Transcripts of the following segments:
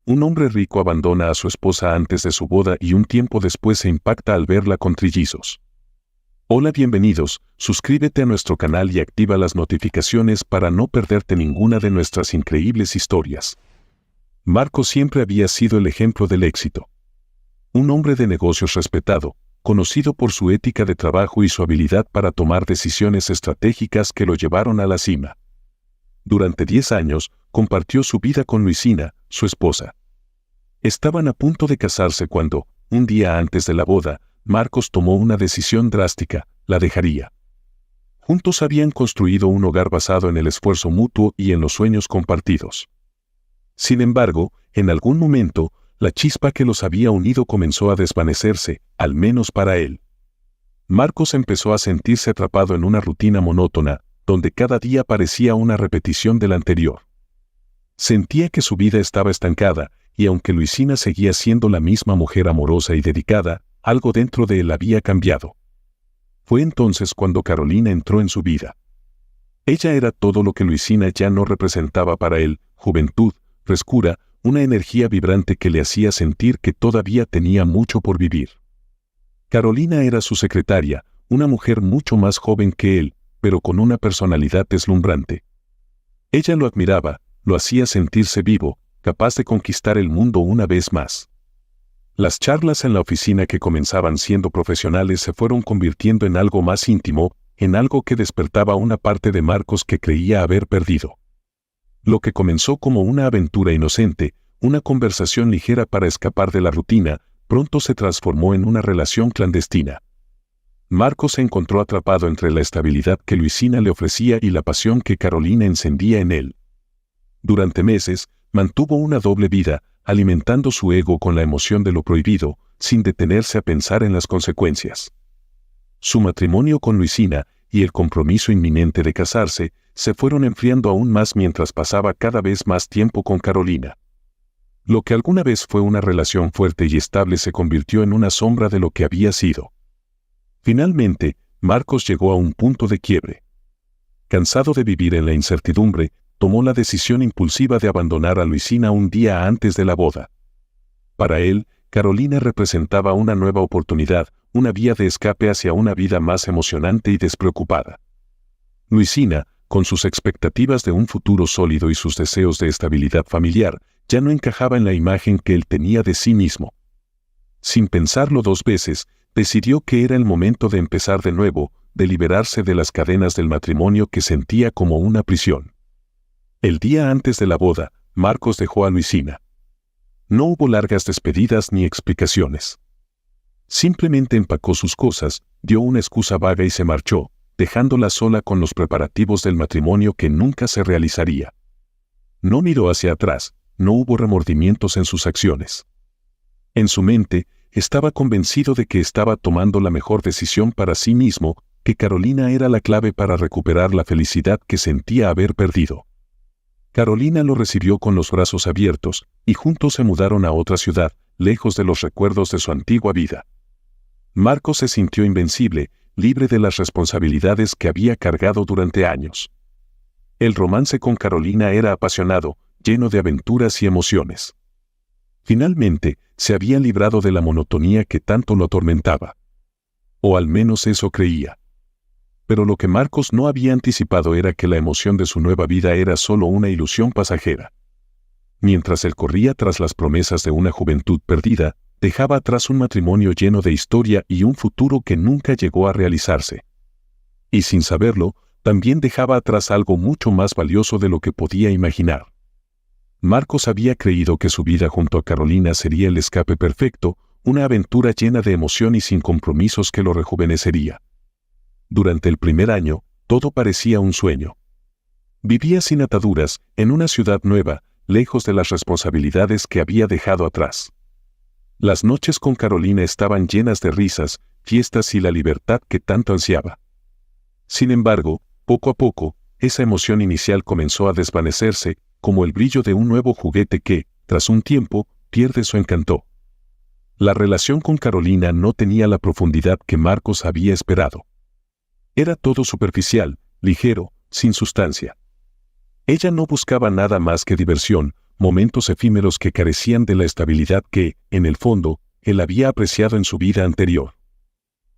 un hombre rico abandona a su esposa antes de su boda y un tiempo después se impacta al verla con trillizos. Hola, bienvenidos, suscríbete a nuestro canal y activa las notificaciones para no perderte ninguna de nuestras increíbles historias. Marcos siempre había sido el ejemplo del éxito. Un hombre de negocios respetado, conocido por su ética de trabajo y su habilidad para tomar decisiones estratégicas que lo llevaron a la cima. Durante 10 años, compartió su vida con Luisina, su esposa. Estaban a punto de casarse cuando, un día antes de la boda, Marcos tomó una decisión drástica: la dejaría. Juntos habían construido un hogar basado en el esfuerzo mutuo y en los sueños compartidos. Sin embargo, en algún momento, la chispa que los había unido comenzó a desvanecerse, al menos para él. Marcos empezó a sentirse atrapado en una rutina monótona, donde cada día parecía una repetición del anterior. Sentía que su vida estaba estancada, y aunque Luisina seguía siendo la misma mujer amorosa y dedicada, algo dentro de él había cambiado. Fue entonces cuando Carolina entró en su vida. Ella era todo lo que Luisina ya no representaba para él: juventud, frescura, una energía vibrante que le hacía sentir que todavía tenía mucho por vivir. Carolina era su secretaria, una mujer mucho más joven que él, pero con una personalidad deslumbrante. Ella lo admiraba, lo hacía sentirse vivo, capaz de conquistar el mundo una vez más. Las charlas en la oficina, que comenzaban siendo profesionales, se fueron convirtiendo en algo más íntimo, en algo que despertaba una parte de Marcos que creía haber perdido. Lo que comenzó como una aventura inocente, una conversación ligera para escapar de la rutina, pronto se transformó en una relación clandestina. Marcos se encontró atrapado entre la estabilidad que Luisina le ofrecía y la pasión que Carolina encendía en él. Durante meses, mantuvo una doble vida, alimentando su ego con la emoción de lo prohibido, sin detenerse a pensar en las consecuencias. Su matrimonio con Luisina y el compromiso inminente de casarse se fueron enfriando aún más mientras pasaba cada vez más tiempo con Carolina. Lo que alguna vez fue una relación fuerte y estable se convirtió en una sombra de lo que había sido. Finalmente, Marcos llegó a un punto de quiebre. Cansado de vivir en la incertidumbre, tomó la decisión impulsiva de abandonar a Luisina un día antes de la boda. Para él, Carolina representaba una nueva oportunidad, una vía de escape hacia una vida más emocionante y despreocupada. Luisina, con sus expectativas de un futuro sólido y sus deseos de estabilidad familiar, ya no encajaba en la imagen que él tenía de sí mismo. Sin pensarlo 2 veces, decidió que era el momento de empezar de nuevo, de liberarse de las cadenas del matrimonio que sentía como una prisión. El día antes de la boda, Marcos dejó a Luisina. No hubo largas despedidas ni explicaciones. Simplemente empacó sus cosas, dio una excusa vaga y se marchó, dejándola sola con los preparativos del matrimonio que nunca se realizaría. No miró hacia atrás, no hubo remordimientos en sus acciones. En su mente, estaba convencido de que estaba tomando la mejor decisión para sí mismo, que Carolina era la clave para recuperar la felicidad que sentía haber perdido. Carolina lo recibió con los brazos abiertos, y juntos se mudaron a otra ciudad, lejos de los recuerdos de su antigua vida. Marcos se sintió invencible, libre de las responsabilidades que había cargado durante años. El romance con Carolina era apasionado, lleno de aventuras y emociones. Finalmente, se había librado de la monotonía que tanto lo atormentaba. O al menos eso creía. Pero lo que Marcos no había anticipado era que la emoción de su nueva vida era solo una ilusión pasajera. Mientras él corría tras las promesas de una juventud perdida, dejaba atrás un matrimonio lleno de historia y un futuro que nunca llegó a realizarse. Y sin saberlo, también dejaba atrás algo mucho más valioso de lo que podía imaginar. Marcos había creído que su vida junto a Carolina sería el escape perfecto, una aventura llena de emoción y sin compromisos que lo rejuvenecería. Durante el primer año, todo parecía un sueño. Vivía sin ataduras, en una ciudad nueva, lejos de las responsabilidades que había dejado atrás. Las noches con Carolina estaban llenas de risas, fiestas y la libertad que tanto ansiaba. Sin embargo, poco a poco, esa emoción inicial comenzó a desvanecerse, como el brillo de un nuevo juguete que, tras un tiempo, pierde su encanto. La relación con Carolina no tenía la profundidad que Marcos había esperado. Era todo superficial, ligero, sin sustancia. Ella no buscaba nada más que diversión, momentos efímeros que carecían de la estabilidad que, en el fondo, él había apreciado en su vida anterior.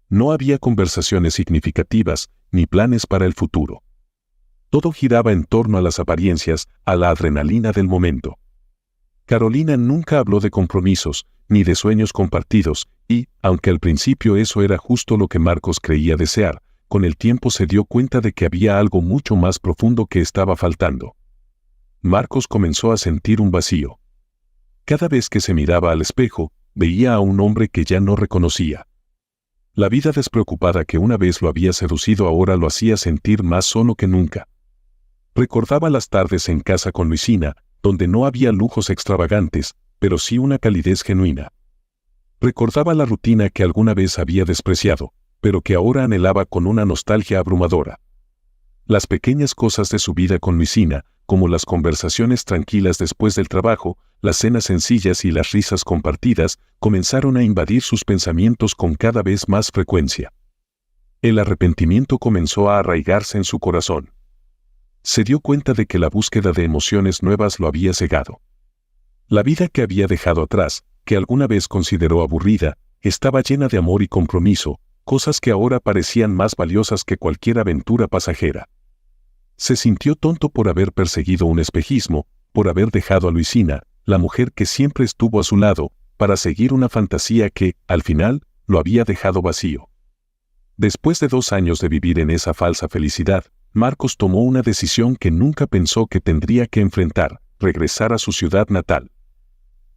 No había conversaciones significativas, ni planes para el futuro. Todo giraba en torno a las apariencias, a la adrenalina del momento. Carolina nunca habló de compromisos, ni de sueños compartidos, y, aunque al principio eso era justo lo que Marcos creía desear, con el tiempo se dio cuenta de que había algo mucho más profundo que estaba faltando. Marcos comenzó a sentir un vacío. Cada vez que se miraba al espejo, veía a un hombre que ya no reconocía. La vida despreocupada que una vez lo había seducido ahora lo hacía sentir más solo que nunca. Recordaba las tardes en casa con Luisina, donde no había lujos extravagantes, pero sí una calidez genuina. Recordaba la rutina que alguna vez había despreciado, pero que ahora anhelaba con una nostalgia abrumadora. Las pequeñas cosas de su vida con Luisina, como las conversaciones tranquilas después del trabajo, las cenas sencillas y las risas compartidas, comenzaron a invadir sus pensamientos con cada vez más frecuencia. El arrepentimiento comenzó a arraigarse en su corazón. Se dio cuenta de que la búsqueda de emociones nuevas lo había cegado. La vida que había dejado atrás, que alguna vez consideró aburrida, estaba llena de amor y compromiso, cosas que ahora parecían más valiosas que cualquier aventura pasajera. Se sintió tonto por haber perseguido un espejismo, por haber dejado a Luisina, la mujer que siempre estuvo a su lado, para seguir una fantasía que, al final, lo había dejado vacío. Después de 2 años de vivir en esa falsa felicidad, Marcos tomó una decisión que nunca pensó que tendría que enfrentar: regresar a su ciudad natal.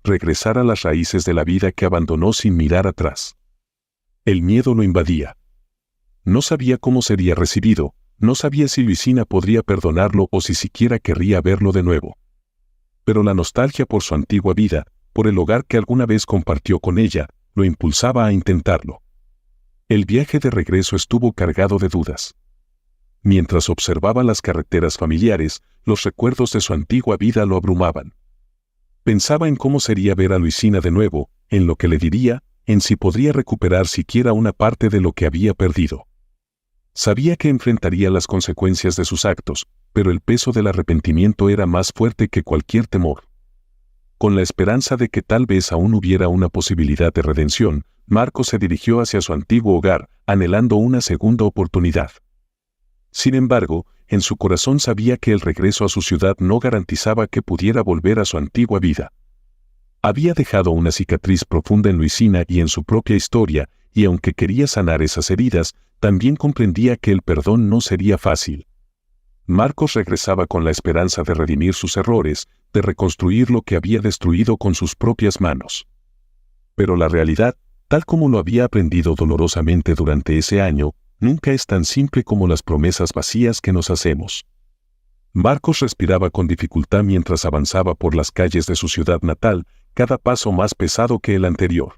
Regresar a las raíces de la vida que abandonó sin mirar atrás. El miedo lo invadía. No sabía cómo sería recibido, no sabía si Luisina podría perdonarlo o si siquiera querría verlo de nuevo. Pero la nostalgia por su antigua vida, por el hogar que alguna vez compartió con ella, lo impulsaba a intentarlo. El viaje de regreso estuvo cargado de dudas. Mientras observaba las carreteras familiares, los recuerdos de su antigua vida lo abrumaban. Pensaba en cómo sería ver a Luisina de nuevo, en lo que le diría, en si podría recuperar siquiera una parte de lo que había perdido. Sabía que enfrentaría las consecuencias de sus actos, pero el peso del arrepentimiento era más fuerte que cualquier temor. Con la esperanza de que tal vez aún hubiera una posibilidad de redención, Marcos se dirigió hacia su antiguo hogar, anhelando una segunda oportunidad. Sin embargo, en su corazón sabía que el regreso a su ciudad no garantizaba que pudiera volver a su antigua vida. Había dejado una cicatriz profunda en Luisina y en su propia historia, y aunque quería sanar esas heridas, también comprendía que el perdón no sería fácil. Marcos regresaba con la esperanza de redimir sus errores, de reconstruir lo que había destruido con sus propias manos. Pero la realidad, tal como lo había aprendido dolorosamente durante ese año, nunca es tan simple como las promesas vacías que nos hacemos. Marcos respiraba con dificultad mientras avanzaba por las calles de su ciudad natal, cada paso más pesado que el anterior.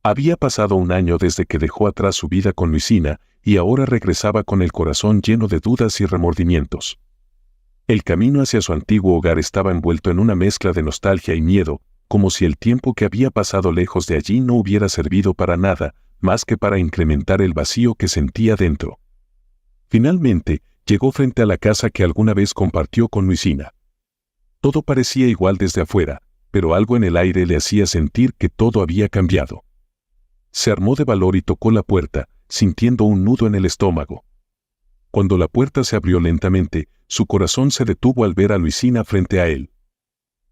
Había pasado 1 año desde que dejó atrás su vida con Luisina, y ahora regresaba con el corazón lleno de dudas y remordimientos. El camino hacia su antiguo hogar estaba envuelto en una mezcla de nostalgia y miedo, como si el tiempo que había pasado lejos de allí no hubiera servido para nada, más que para incrementar el vacío que sentía dentro. Finalmente, llegó frente a la casa que alguna vez compartió con Luisina. Todo parecía igual desde afuera, pero algo en el aire le hacía sentir que todo había cambiado. Se armó de valor y tocó la puerta, sintiendo un nudo en el estómago. Cuando la puerta se abrió lentamente, su corazón se detuvo al ver a Luisina frente a él.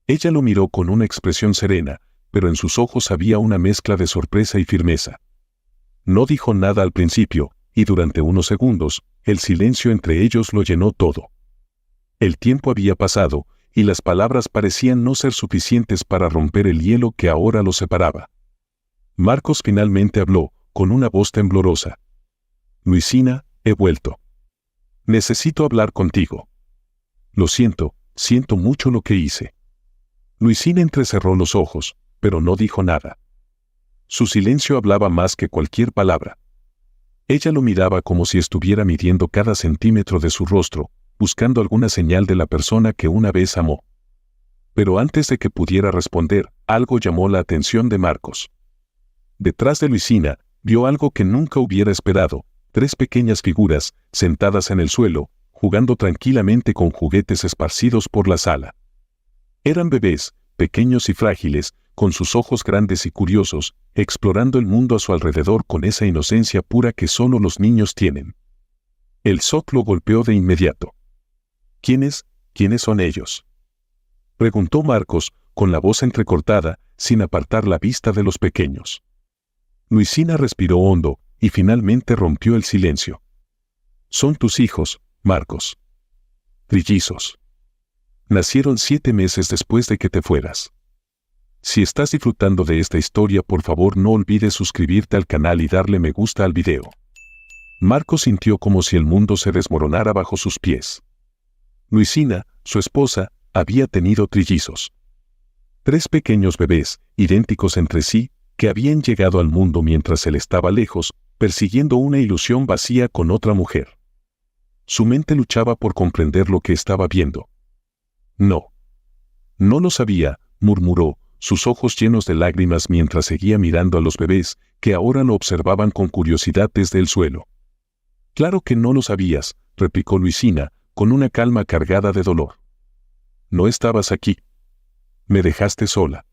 Ella lo miró con una expresión serena, pero en sus ojos había una mezcla de sorpresa y firmeza. No dijo nada al principio, y durante unos segundos, el silencio entre ellos lo llenó todo. El tiempo había pasado, y las palabras parecían no ser suficientes para romper el hielo que ahora los separaba. Marcos finalmente habló, con una voz temblorosa. Luisina, he vuelto. Necesito hablar contigo. Lo siento mucho lo que hice. Luisina entrecerró los ojos, pero no dijo nada. Su silencio hablaba más que cualquier palabra. Ella lo miraba como si estuviera midiendo cada centímetro de su rostro, buscando alguna señal de la persona que una vez amó. Pero antes de que pudiera responder, algo llamó la atención de Marcos. Detrás de Luisina, vio algo que nunca hubiera esperado: 3 pequeñas figuras, sentadas en el suelo, jugando tranquilamente con juguetes esparcidos por la sala. Eran bebés, pequeños y frágiles, con sus ojos grandes y curiosos, explorando el mundo a su alrededor con esa inocencia pura que solo los niños tienen. El shock lo golpeó de inmediato. ¿Quiénes son ellos?, preguntó Marcos, con la voz entrecortada, sin apartar la vista de los pequeños. Luisina respiró hondo, y finalmente rompió el silencio. Son tus hijos, Marcos. Trillizos. Nacieron 7 meses después de que te fueras. Si estás disfrutando de esta historia, por favor no olvides suscribirte al canal y darle me gusta al video. Marcos sintió como si el mundo se desmoronara bajo sus pies. Luisina, su esposa, había tenido trillizos. 3 pequeños bebés, idénticos entre sí, que habían llegado al mundo mientras él estaba lejos, persiguiendo una ilusión vacía con otra mujer. Su mente luchaba por comprender lo que estaba viendo. No lo sabía, murmuró, sus ojos llenos de lágrimas mientras seguía mirando a los bebés, que ahora lo observaban con curiosidad desde el suelo. Claro que no lo sabías, replicó Luisina, con una calma cargada de dolor. No estabas aquí. Me dejaste sola.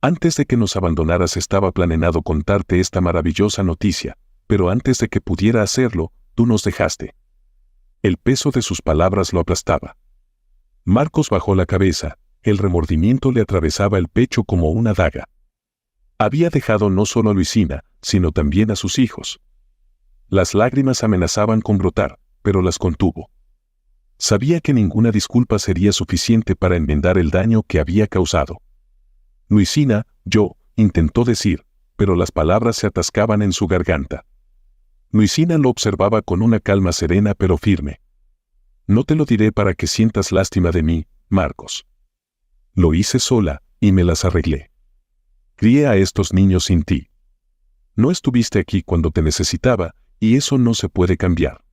Antes de que nos abandonaras estaba planeado contarte esta maravillosa noticia, pero antes de que pudiera hacerlo, tú nos dejaste. El peso de sus palabras lo aplastaba. Marcos bajó la cabeza, el remordimiento le atravesaba el pecho como una daga. Había dejado no solo a Luisina, sino también a sus hijos. Las lágrimas amenazaban con brotar, pero las contuvo. Sabía que ninguna disculpa sería suficiente para enmendar el daño que había causado. Luisina, intentó decir, pero las palabras se atascaban en su garganta. Luisina lo observaba con una calma serena pero firme. No te lo diré para que sientas lástima de mí, Marcos. Lo hice sola, y me las arreglé. Crié a estos niños sin ti. No estuviste aquí cuando te necesitaba, y eso no se puede cambiar.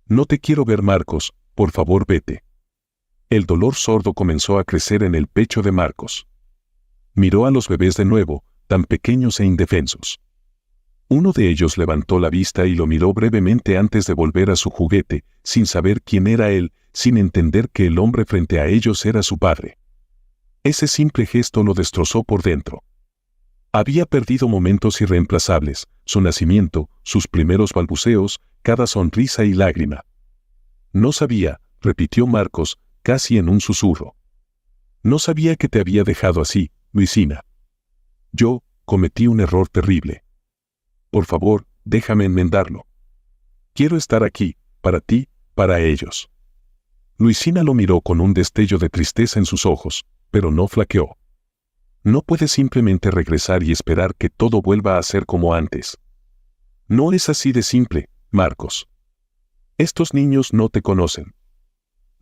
No te quiero ver, Marcos, por favor vete. El dolor sordo comenzó a crecer en el pecho de Marcos. Miró a los bebés de nuevo, tan pequeños e indefensos. Uno de ellos levantó la vista y lo miró brevemente antes de volver a su juguete, sin saber quién era él, sin entender que el hombre frente a ellos era su padre. Ese simple gesto lo destrozó por dentro. Había perdido momentos irreemplazables, su nacimiento, sus primeros balbuceos, cada sonrisa y lágrima. No sabía, repitió Marcos, casi en un susurro. No sabía que te había dejado así, Luisina. Yo cometí un error terrible. Por favor, déjame enmendarlo. Quiero estar aquí, para ti, para ellos. Luisina lo miró con un destello de tristeza en sus ojos, pero no flaqueó. No puedes simplemente regresar y esperar que todo vuelva a ser como antes. No es así de simple, Marcos. Estos niños no te conocen.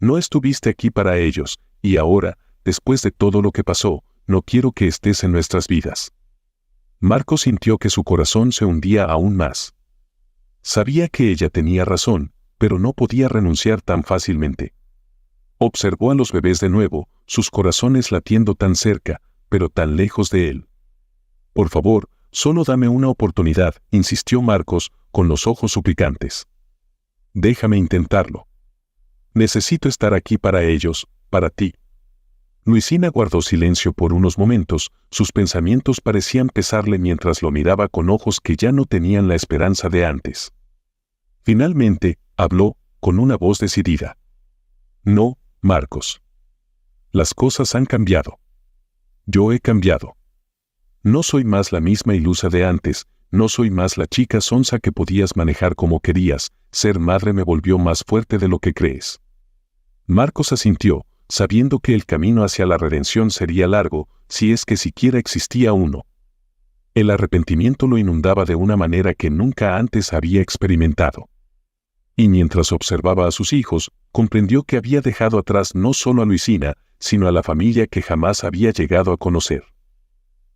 No estuviste aquí para ellos, y ahora, después de todo lo que pasó, no quiero que estés en nuestras vidas. Marcos sintió que su corazón se hundía aún más. Sabía que ella tenía razón, pero no podía renunciar tan fácilmente. Observó a los bebés de nuevo, sus corazones latiendo tan cerca, pero tan lejos de él. Por favor, solo dame una oportunidad, insistió Marcos, con los ojos suplicantes. Déjame intentarlo. Necesito estar aquí para ellos, para ti. Luisina guardó silencio por unos momentos, sus pensamientos parecían pesarle mientras lo miraba con ojos que ya no tenían la esperanza de antes. Finalmente, habló, con una voz decidida. No, Marcos. Las cosas han cambiado. Yo he cambiado. No soy más la misma ilusa de antes, no soy más la chica sonsa que podías manejar como querías, ser madre me volvió más fuerte de lo que crees. Marcos asintió, sabiendo que el camino hacia la redención sería largo, si es que siquiera existía uno. El arrepentimiento lo inundaba de una manera que nunca antes había experimentado. Y mientras observaba a sus hijos, comprendió que había dejado atrás no solo a Luisina, sino a la familia que jamás había llegado a conocer.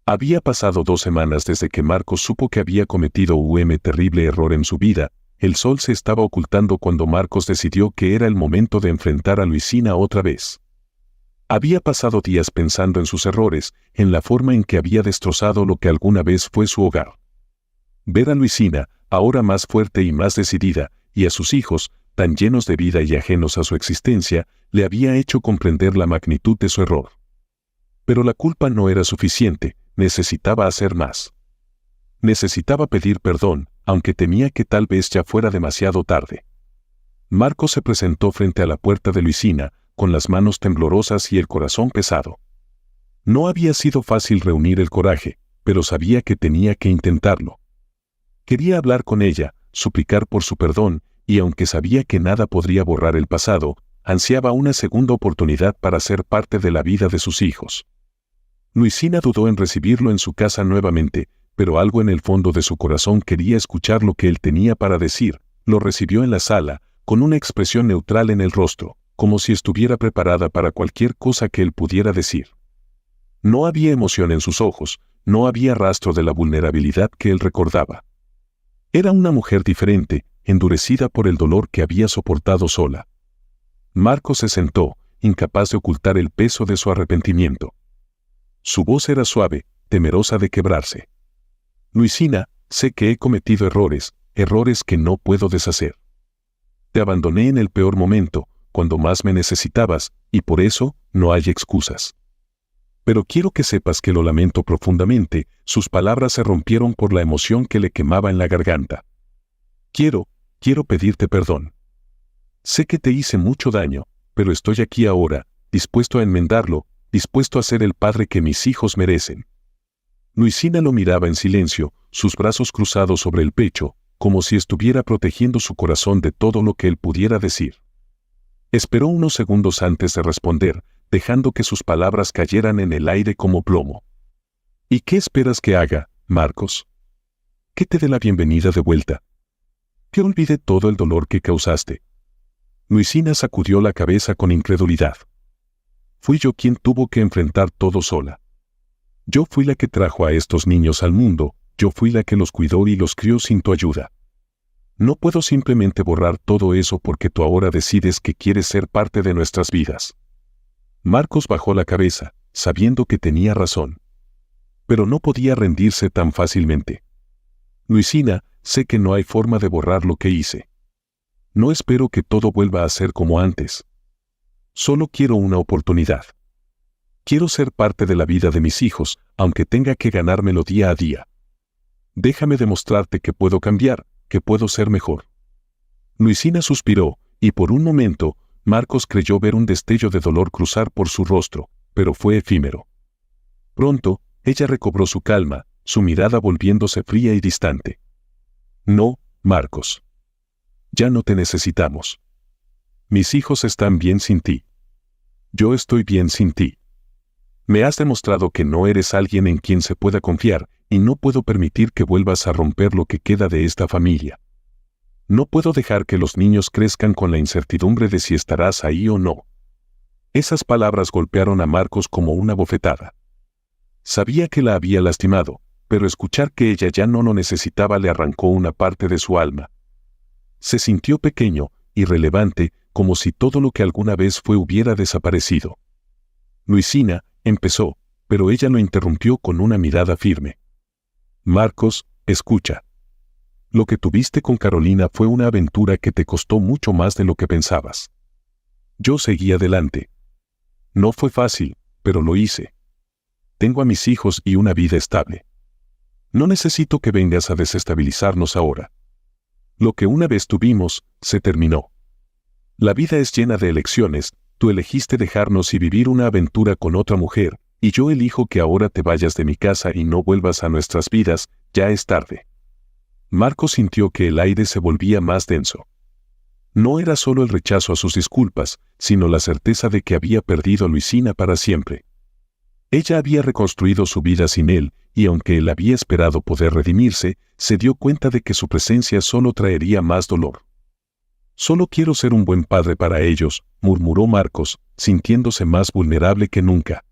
Había pasado 2 semanas desde que Marcos supo que había cometido un terrible error en su vida. El sol se estaba ocultando cuando Marcos decidió que era el momento de enfrentar a Luisina otra vez. Había pasado días pensando en sus errores, en la forma en que había destrozado lo que alguna vez fue su hogar. Ver a Luisina, ahora más fuerte y más decidida, y a sus hijos, tan llenos de vida y ajenos a su existencia, le había hecho comprender la magnitud de su error. Pero la culpa no era suficiente, necesitaba hacer más. Necesitaba pedir perdón, aunque temía que tal vez ya fuera demasiado tarde. Marcos se presentó frente a la puerta de Luisina, con las manos temblorosas y el corazón pesado. No había sido fácil reunir el coraje, pero sabía que tenía que intentarlo. Quería hablar con ella, suplicar por su perdón, y aunque sabía que nada podría borrar el pasado, ansiaba una segunda oportunidad para ser parte de la vida de sus hijos. Luisina dudó en recibirlo en su casa nuevamente, pero algo en el fondo de su corazón quería escuchar lo que él tenía para decir. Lo recibió en la sala, con una expresión neutral en el rostro, como si estuviera preparada para cualquier cosa que él pudiera decir. No había emoción en sus ojos, no había rastro de la vulnerabilidad que él recordaba. Era una mujer diferente, endurecida por el dolor que había soportado sola. Marcos se sentó, incapaz de ocultar el peso de su arrepentimiento. Su voz era suave, temerosa de quebrarse. Luisina, sé que he cometido errores que no puedo deshacer. Te abandoné en el peor momento, cuando más me necesitabas, y por eso no hay excusas. Pero quiero que sepas que lo lamento profundamente. Sus palabras se rompieron por la emoción que le quemaba en la garganta. Quiero pedirte perdón. Sé que te hice mucho daño, pero estoy aquí ahora, dispuesto a enmendarlo, dispuesto a ser el padre que mis hijos merecen. Luisina lo miraba en silencio, sus brazos cruzados sobre el pecho, como si estuviera protegiendo su corazón de todo lo que él pudiera decir. Esperó unos segundos antes de responder, dejando que sus palabras cayeran en el aire como plomo. ¿Y qué esperas que haga, Marcos? ¿Que te dé la bienvenida de vuelta? ¿Que olvide todo el dolor que causaste? Luisina sacudió la cabeza con incredulidad. Fui yo quien tuvo que enfrentar todo sola. Yo fui la que trajo a estos niños al mundo, yo fui la que los cuidó y los crió sin tu ayuda. No puedo simplemente borrar todo eso porque tú ahora decides que quieres ser parte de nuestras vidas. Marcos bajó la cabeza, sabiendo que tenía razón. Pero no podía rendirse tan fácilmente. Luisina, sé que no hay forma de borrar lo que hice. No espero que todo vuelva a ser como antes. Solo quiero una oportunidad. Quiero ser parte de la vida de mis hijos, aunque tenga que ganármelo día a día. Déjame demostrarte que puedo cambiar, que puedo ser mejor. Luisina suspiró, y por un momento, Marcos creyó ver un destello de dolor cruzar por su rostro, pero fue efímero. Pronto, ella recobró su calma, su mirada volviéndose fría y distante. No, Marcos. Ya no te necesitamos. Mis hijos están bien sin ti. Yo estoy bien sin ti. Me has demostrado que no eres alguien en quien se pueda confiar, y no puedo permitir que vuelvas a romper lo que queda de esta familia. No puedo dejar que los niños crezcan con la incertidumbre de si estarás ahí o no. Esas palabras golpearon a Marcos como una bofetada. Sabía que la había lastimado, pero escuchar que ella ya no lo necesitaba le arrancó una parte de su alma. Se sintió pequeño, irrelevante, como si todo lo que alguna vez fue hubiera desaparecido. Luisina, empezó, pero ella lo interrumpió con una mirada firme. Marcos, escucha. Lo que tuviste con Carolina fue una aventura que te costó mucho más de lo que pensabas. Yo seguí adelante. No fue fácil, pero lo hice. Tengo a mis hijos y una vida estable. No necesito que vengas a desestabilizarnos ahora. Lo que una vez tuvimos, se terminó. La vida es llena de elecciones, tú elegiste dejarnos y vivir una aventura con otra mujer, y yo elijo que ahora te vayas de mi casa y no vuelvas a nuestras vidas, ya es tarde. Marcos sintió que el aire se volvía más denso. No era solo el rechazo a sus disculpas, sino la certeza de que había perdido a Luisina para siempre. Ella había reconstruido su vida sin él, y aunque él había esperado poder redimirse, se dio cuenta de que su presencia solo traería más dolor. Solo quiero ser un buen padre para ellos, murmuró Marcos, sintiéndose más vulnerable que nunca.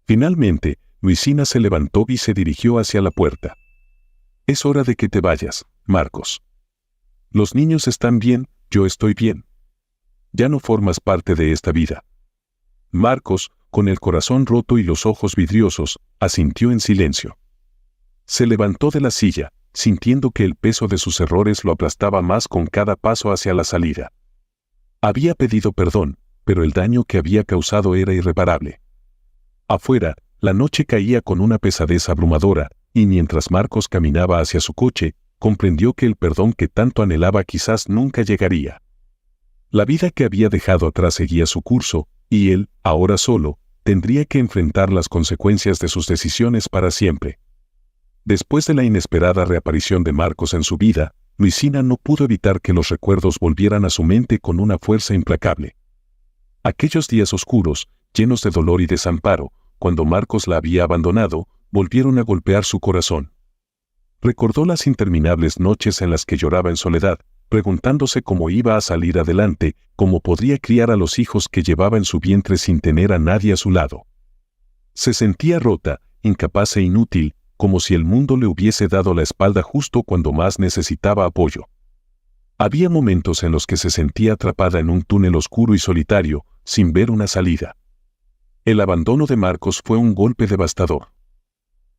Finalmente, Luisina se levantó y se dirigió hacia la puerta. Es hora de que te vayas, Marcos. Los niños están bien, yo estoy bien. Ya no formas parte de esta vida. Marcos, con el corazón roto y los ojos vidriosos, asintió en silencio. Se levantó de la silla, sintiendo que el peso de sus errores lo aplastaba más con cada paso hacia la salida. Había pedido perdón, pero el daño que había causado era irreparable. Afuera, la noche caía con una pesadez abrumadora, y mientras Marcos caminaba hacia su coche, comprendió que el perdón que tanto anhelaba quizás nunca llegaría. La vida que había dejado atrás seguía su curso, y él, ahora solo, tendría que enfrentar las consecuencias de sus decisiones para siempre. Después de la inesperada reaparición de Marcos en su vida, Luisina no pudo evitar que los recuerdos volvieran a su mente con una fuerza implacable. Aquellos días oscuros, llenos de dolor y desamparo, cuando Marcos la había abandonado, volvieron a golpear su corazón. Recordó las interminables noches en las que lloraba en soledad, preguntándose cómo iba a salir adelante, cómo podría criar a los hijos que llevaba en su vientre sin tener a nadie a su lado. Se sentía rota, incapaz e inútil, como si el mundo le hubiese dado la espalda justo cuando más necesitaba apoyo. Había momentos en los que se sentía atrapada en un túnel oscuro y solitario, sin ver una salida. El abandono de Marcos fue un golpe devastador.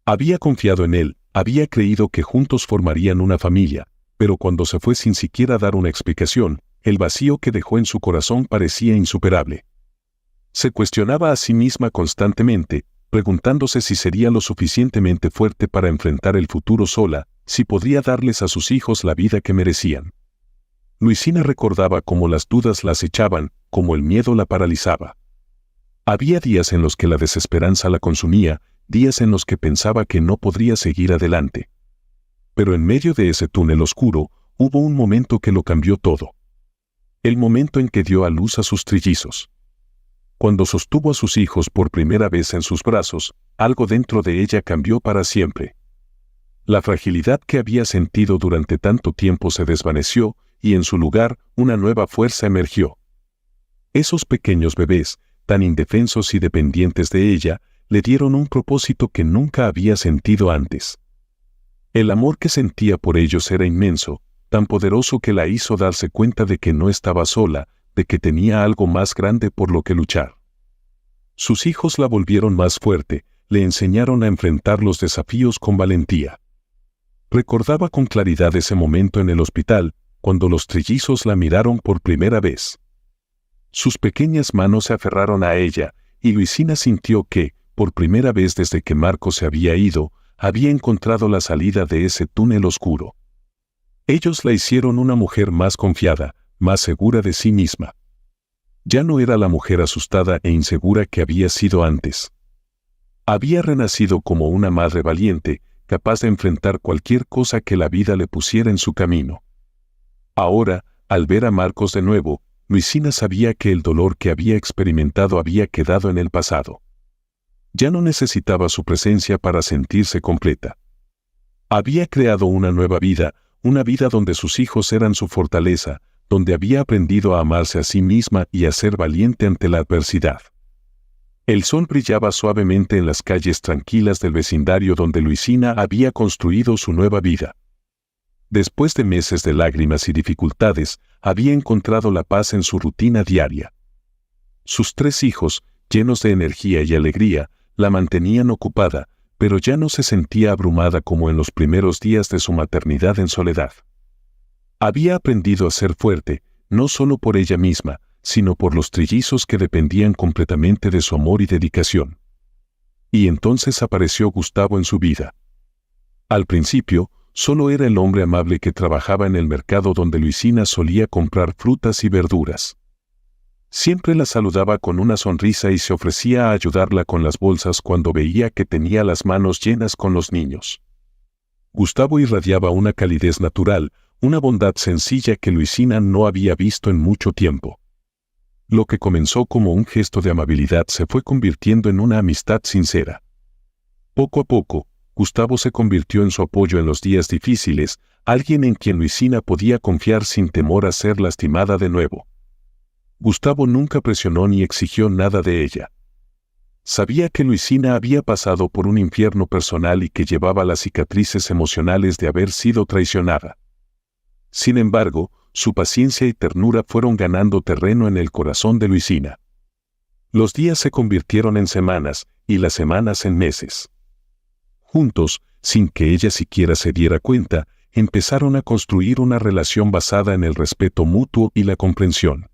Había confiado en él, había creído que juntos formarían una familia, pero cuando se fue sin siquiera dar una explicación, el vacío que dejó en su corazón parecía insuperable. Se cuestionaba a sí misma constantemente, preguntándose si sería lo suficientemente fuerte para enfrentar el futuro sola, si podría darles a sus hijos la vida que merecían. Luisina recordaba cómo las dudas la acechaban, cómo el miedo la paralizaba. Había días en los que la desesperanza la consumía, días en los que pensaba que no podría seguir adelante. Pero en medio de ese túnel oscuro, hubo un momento que lo cambió todo. El momento en que dio a luz a sus trillizos. Cuando sostuvo a sus hijos por primera vez en sus brazos, algo dentro de ella cambió para siempre. La fragilidad que había sentido durante tanto tiempo se desvaneció, y en su lugar, una nueva fuerza emergió. Esos pequeños bebés, tan indefensos y dependientes de ella, le dieron un propósito que nunca había sentido antes. El amor que sentía por ellos era inmenso, tan poderoso que la hizo darse cuenta de que no estaba sola, de que tenía algo más grande por lo que luchar. Sus hijos la volvieron más fuerte, le enseñaron a enfrentar los desafíos con valentía. Recordaba con claridad ese momento en el hospital, cuando los trillizos la miraron por primera vez. Sus pequeñas manos se aferraron a ella, y Luisina sintió que, por primera vez desde que Marcos se había ido, había encontrado la salida de ese túnel oscuro. Ellos la hicieron una mujer más confiada, más segura de sí misma. Ya no era la mujer asustada e insegura que había sido antes. Había renacido como una madre valiente, capaz de enfrentar cualquier cosa que la vida le pusiera en su camino. Ahora, al ver a Marcos de nuevo, Luisina sabía que el dolor que había experimentado había quedado en el pasado. Ya no necesitaba su presencia para sentirse completa. Había creado una nueva vida, una vida donde sus hijos eran su fortaleza, donde había aprendido a amarse a sí misma y a ser valiente ante la adversidad. El sol brillaba suavemente en las calles tranquilas del vecindario donde Luisina había construido su nueva vida. Después de meses de lágrimas y dificultades, había encontrado la paz en su rutina diaria. Sus 3 hijos, llenos de energía y alegría, la mantenían ocupada, pero ya no se sentía abrumada como en los primeros días de su maternidad en soledad. Había aprendido a ser fuerte, no solo por ella misma, sino por los trillizos que dependían completamente de su amor y dedicación. Y entonces apareció Gustavo en su vida. Al principio, solo era el hombre amable que trabajaba en el mercado donde Luisina solía comprar frutas y verduras. Siempre la saludaba con una sonrisa y se ofrecía a ayudarla con las bolsas cuando veía que tenía las manos llenas con los niños. Gustavo irradiaba una calidez natural, una bondad sencilla que Luisina no había visto en mucho tiempo. Lo que comenzó como un gesto de amabilidad se fue convirtiendo en una amistad sincera. Poco a poco, Gustavo se convirtió en su apoyo en los días difíciles, alguien en quien Luisina podía confiar sin temor a ser lastimada de nuevo. Gustavo nunca presionó ni exigió nada de ella. Sabía que Luisina había pasado por un infierno personal y que llevaba las cicatrices emocionales de haber sido traicionada. Sin embargo, su paciencia y ternura fueron ganando terreno en el corazón de Luisina. Los días se convirtieron en semanas, y las semanas en meses. Juntos, sin que ella siquiera se diera cuenta, empezaron a construir una relación basada en el respeto mutuo y la comprensión.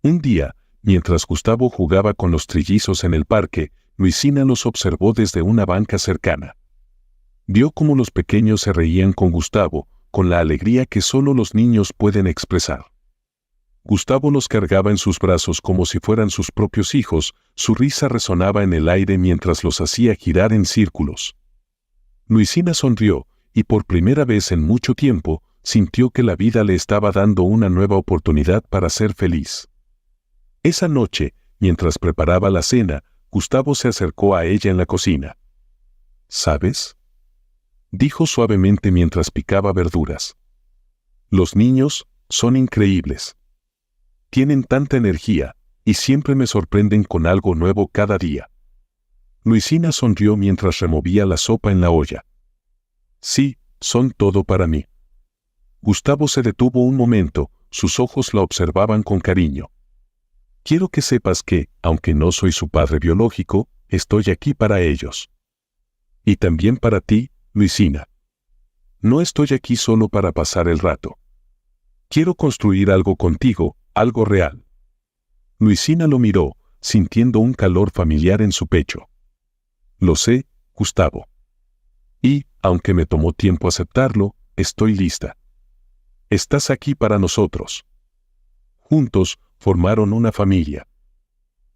Un día, mientras Gustavo jugaba con los trillizos en el parque, Luisina los observó desde una banca cercana. Vio cómo los pequeños se reían con Gustavo, con la alegría que solo los niños pueden expresar. Gustavo los cargaba en sus brazos como si fueran sus propios hijos, su risa resonaba en el aire mientras los hacía girar en círculos. Luisina sonrió, y por primera vez en mucho tiempo, sintió que la vida le estaba dando una nueva oportunidad para ser feliz. Esa noche, mientras preparaba la cena, Gustavo se acercó a ella en la cocina. ¿Sabes?, dijo suavemente mientras picaba verduras. Los niños son increíbles. Tienen tanta energía, y siempre me sorprenden con algo nuevo cada día. Luisina sonrió mientras removía la sopa en la olla. Sí, son todo para mí. Gustavo se detuvo un momento, sus ojos la observaban con cariño. Quiero que sepas que, aunque no soy su padre biológico, estoy aquí para ellos. Y también para ti, Luisina. No estoy aquí solo para pasar el rato. Quiero construir algo contigo, algo real. Luisina lo miró, sintiendo un calor familiar en su pecho. Lo sé, Gustavo. Y, aunque me tomó tiempo aceptarlo, estoy lista. Estás aquí para nosotros. Juntos, formaron una familia.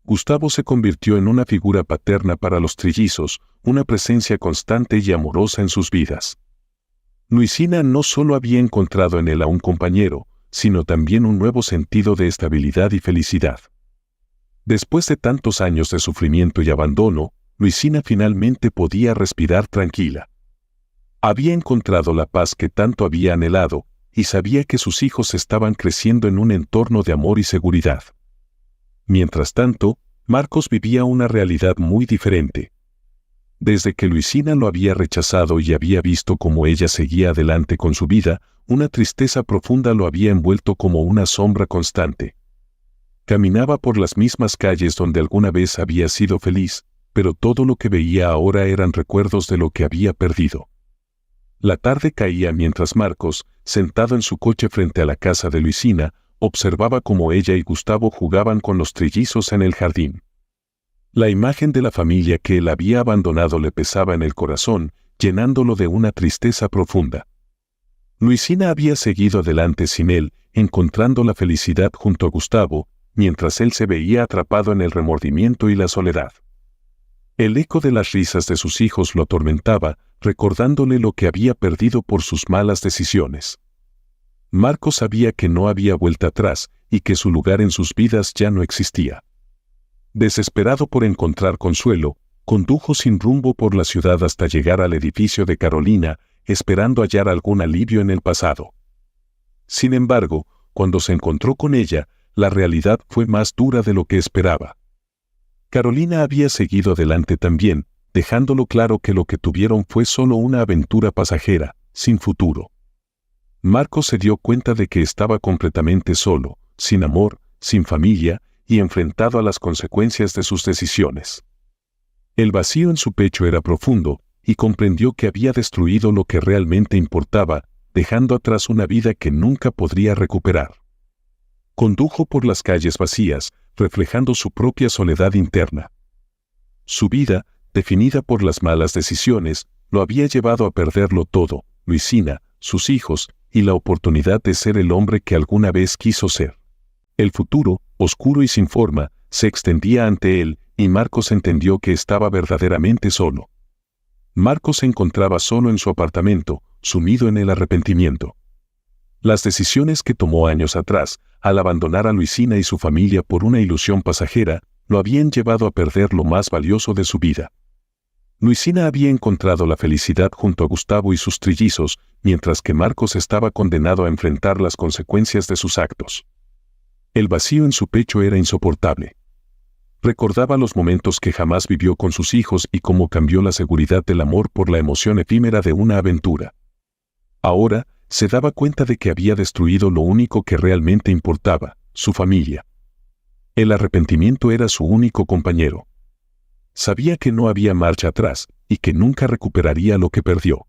Gustavo se convirtió en una figura paterna para los trillizos, una presencia constante y amorosa en sus vidas. Luisina no solo había encontrado en él a un compañero, sino también un nuevo sentido de estabilidad y felicidad. Después de tantos años de sufrimiento y abandono, Luisina finalmente podía respirar tranquila. Había encontrado la paz que tanto había anhelado, y sabía que sus hijos estaban creciendo en un entorno de amor y seguridad. Mientras tanto, Marcos vivía una realidad muy diferente. Desde que Luisina lo había rechazado y había visto cómo ella seguía adelante con su vida, una tristeza profunda lo había envuelto como una sombra constante. Caminaba por las mismas calles donde alguna vez había sido feliz, pero todo lo que veía ahora eran recuerdos de lo que había perdido. La tarde caía mientras Marcos, sentado en su coche frente a la casa de Luisina, observaba cómo ella y Gustavo jugaban con los trillizos en el jardín. La imagen de la familia que él había abandonado le pesaba en el corazón, llenándolo de una tristeza profunda. Luisina había seguido adelante sin él, encontrando la felicidad junto a Gustavo, mientras él se veía atrapado en el remordimiento y la soledad. El eco de las risas de sus hijos lo atormentaba, recordándole lo que había perdido por sus malas decisiones. Marcos sabía que no había vuelta atrás y que su lugar en sus vidas ya no existía. Desesperado por encontrar consuelo, condujo sin rumbo por la ciudad hasta llegar al edificio de Carolina, esperando hallar algún alivio en el pasado. Sin embargo, cuando se encontró con ella, la realidad fue más dura de lo que esperaba. Carolina había seguido adelante también, dejándolo claro que lo que tuvieron fue solo una aventura pasajera, sin futuro. Marcos se dio cuenta de que estaba completamente solo, sin amor, sin familia, y enfrentado a las consecuencias de sus decisiones. El vacío en su pecho era profundo, y comprendió que había destruido lo que realmente importaba, dejando atrás una vida que nunca podría recuperar. Condujo por las calles vacías, reflejando su propia soledad interna. Su vida, definida por las malas decisiones, lo había llevado a perderlo todo: Luisina, sus hijos, y la oportunidad de ser el hombre que alguna vez quiso ser. El futuro, oscuro y sin forma, se extendía ante él, y Marcos entendió que estaba verdaderamente solo. Marcos se encontraba solo en su apartamento, sumido en el arrepentimiento. Las decisiones que tomó años atrás, al abandonar a Luisina y su familia por una ilusión pasajera, lo habían llevado a perder lo más valioso de su vida. Luisina había encontrado la felicidad junto a Gustavo y sus trillizos, mientras que Marcos estaba condenado a enfrentar las consecuencias de sus actos. El vacío en su pecho era insoportable. Recordaba los momentos que jamás vivió con sus hijos y cómo cambió la seguridad del amor por la emoción efímera de una aventura. Ahora, se daba cuenta de que había destruido lo único que realmente importaba: su familia. El arrepentimiento era su único compañero. Sabía que no había marcha atrás y que nunca recuperaría lo que perdió.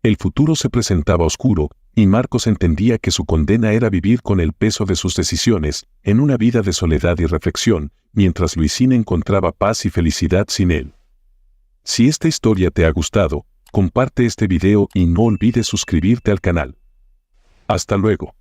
El futuro se presentaba oscuro, y Marcos entendía que su condena era vivir con el peso de sus decisiones, en una vida de soledad y reflexión, mientras Luisina encontraba paz y felicidad sin él. Si esta historia te ha gustado, comparte este video y no olvides suscribirte al canal. Hasta luego.